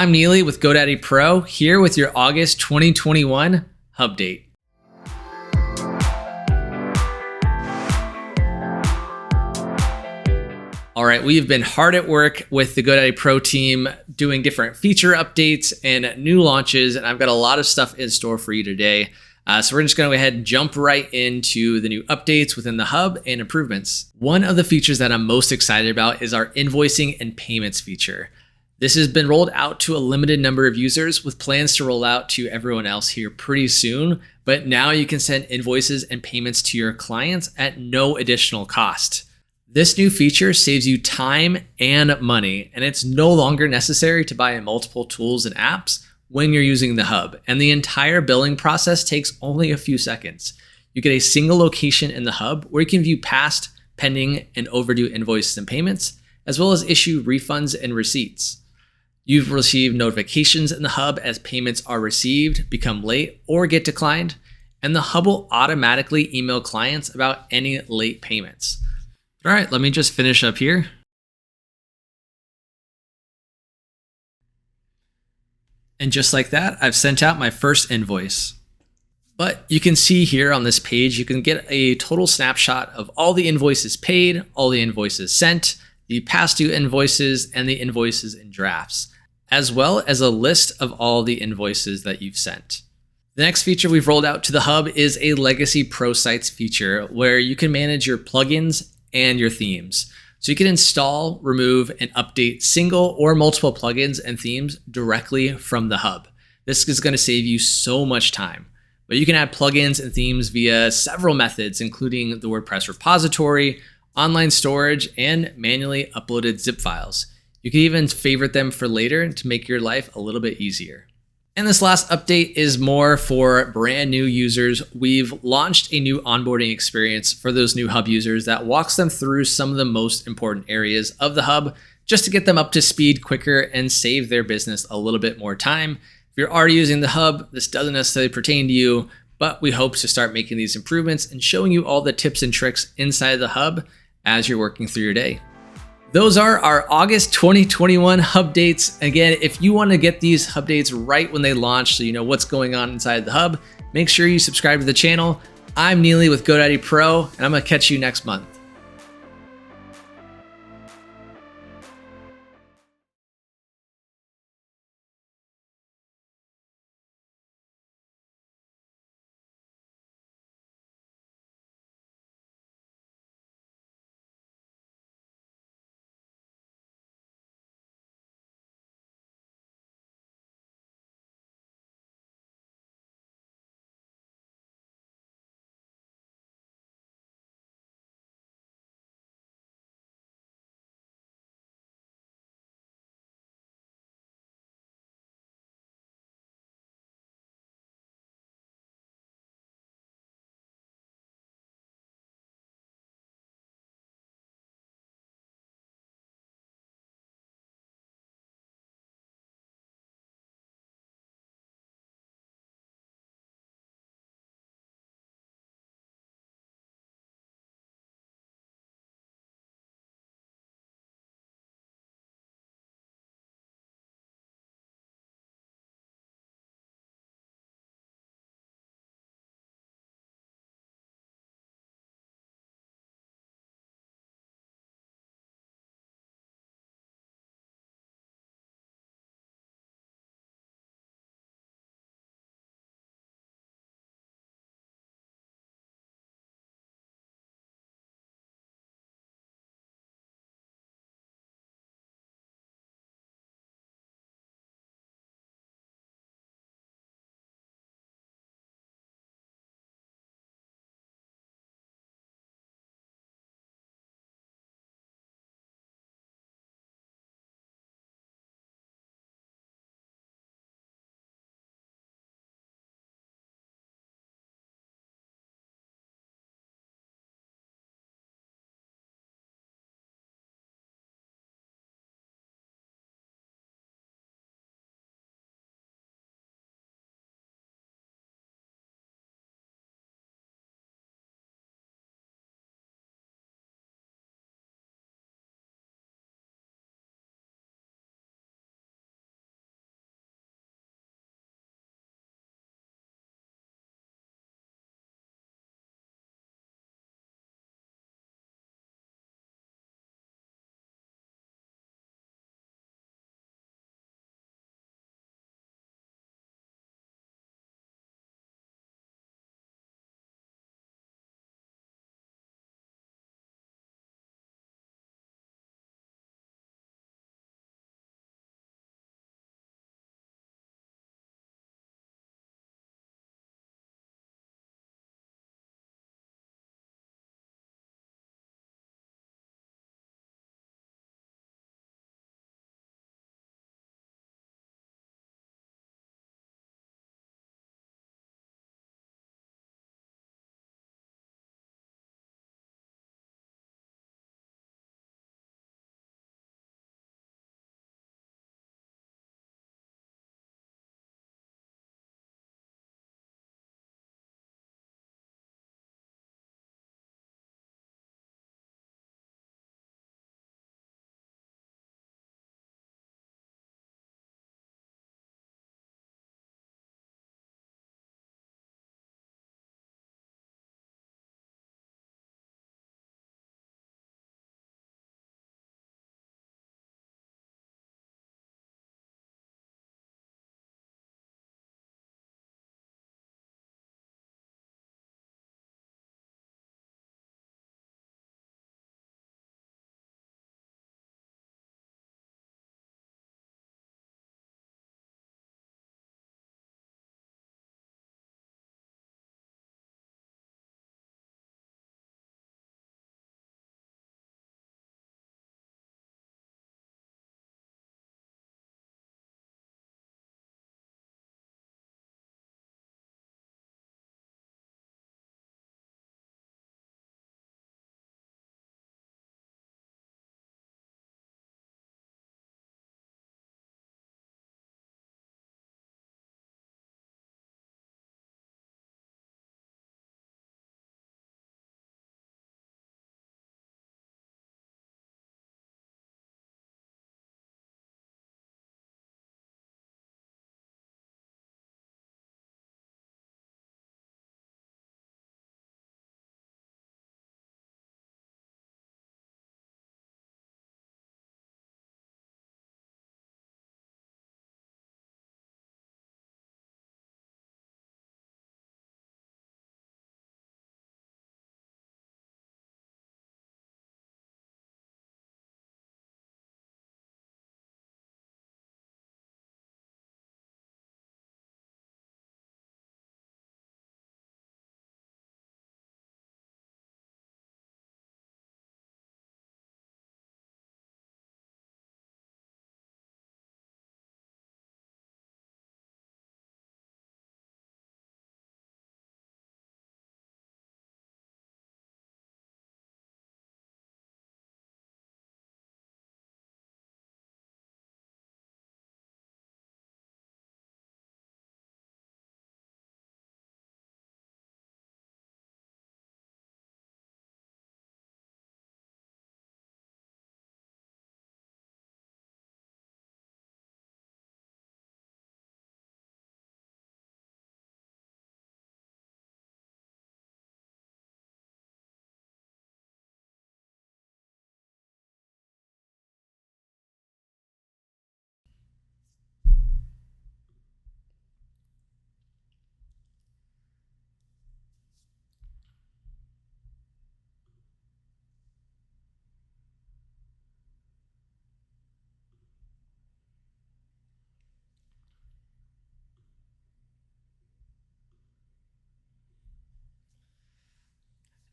I'm Neely with GoDaddy Pro, here with your August 2021 Hub date. All right, we've been hard at work with the GoDaddy Pro team doing different feature updates and new launches, and I've got a lot of stuff in store for you today. So we're just going to go ahead and jump right into the new updates within the Hub and improvements. One of the features that I'm most excited about is our invoicing and payments feature. This has been rolled out to a limited number of users with plans to roll out to everyone else here pretty soon, but now you can send invoices and payments to your clients at no additional cost. This new feature saves you time and money, and it's no longer necessary to buy multiple tools and apps when you're using the Hub, and the entire billing process takes only a few seconds. You get a single location in the Hub where you can view past, pending, and overdue invoices and payments, as well as issue refunds and receipts. You've received notifications in the Hub as payments are received, become late, or get declined, and the Hub will automatically email clients about any late payments. All right, let me just finish up here. And just like that, I've sent out my first invoice. But you can see here on this page, you can get a total snapshot of all the invoices paid, all the invoices sent, the past due invoices, and the invoices in drafts, as well as a list of all the invoices that you've sent. The next feature we've rolled out to the Hub is a Legacy Pro Sites feature where you can manage your plugins and your themes. So you can install, remove, and update single or multiple plugins and themes directly from the Hub. This is going to save you so much time. But you can add plugins and themes via several methods, including the WordPress repository, online storage, and manually uploaded zip files. You can even favorite them for later to make your life a little bit easier. And this last update is more for brand new users. We've launched a new onboarding experience for those new Hub users that walks them through some of the most important areas of the Hub just to get them up to speed quicker and save their business a little bit more time. If you're already using the Hub, this doesn't necessarily pertain to you, but we hope to start making these improvements and showing you all the tips and tricks inside the Hub as you're working through your day. Those are our August 2021 Hub dates. Again, if you want to get these Hub dates right when they launch so you know what's going on inside the Hub, make sure you subscribe to the channel. I'm Neely with GoDaddy Pro, and I'm going to catch you next month.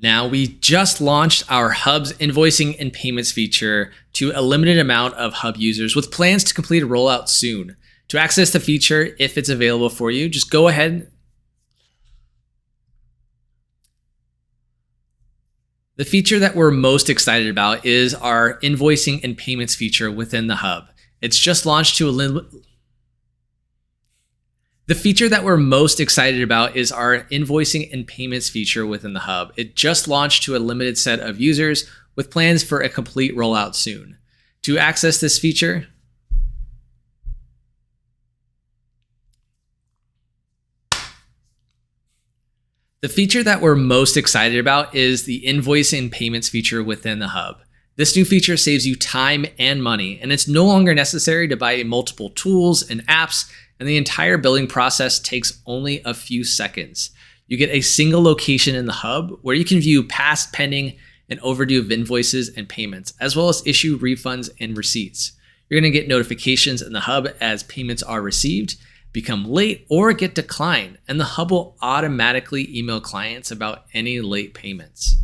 Now, we just launched our Hub's invoicing and payments feature to a limited amount of Hub users with plans to complete a rollout soon. To access the feature, if it's available for you, just go ahead. The feature that we're most excited about is our invoicing and payments feature within the Hub. It's just launched to a The feature that we're most excited about is our invoicing and payments feature within the Hub. It just launched to a limited set of users with plans for a complete rollout soon. To access this feature, the feature that we're most excited about is the invoicing and payments feature within the Hub. This new feature saves you time and money, and it's no longer necessary to buy multiple tools and apps, and the entire billing process takes only a few seconds. You get a single location in the Hub where you can view past, pending, and overdue of invoices and payments, as well as issue refunds and receipts. You're going to get notifications in the Hub as payments are received, become late, or get declined, and the Hub will automatically email clients about any late payments.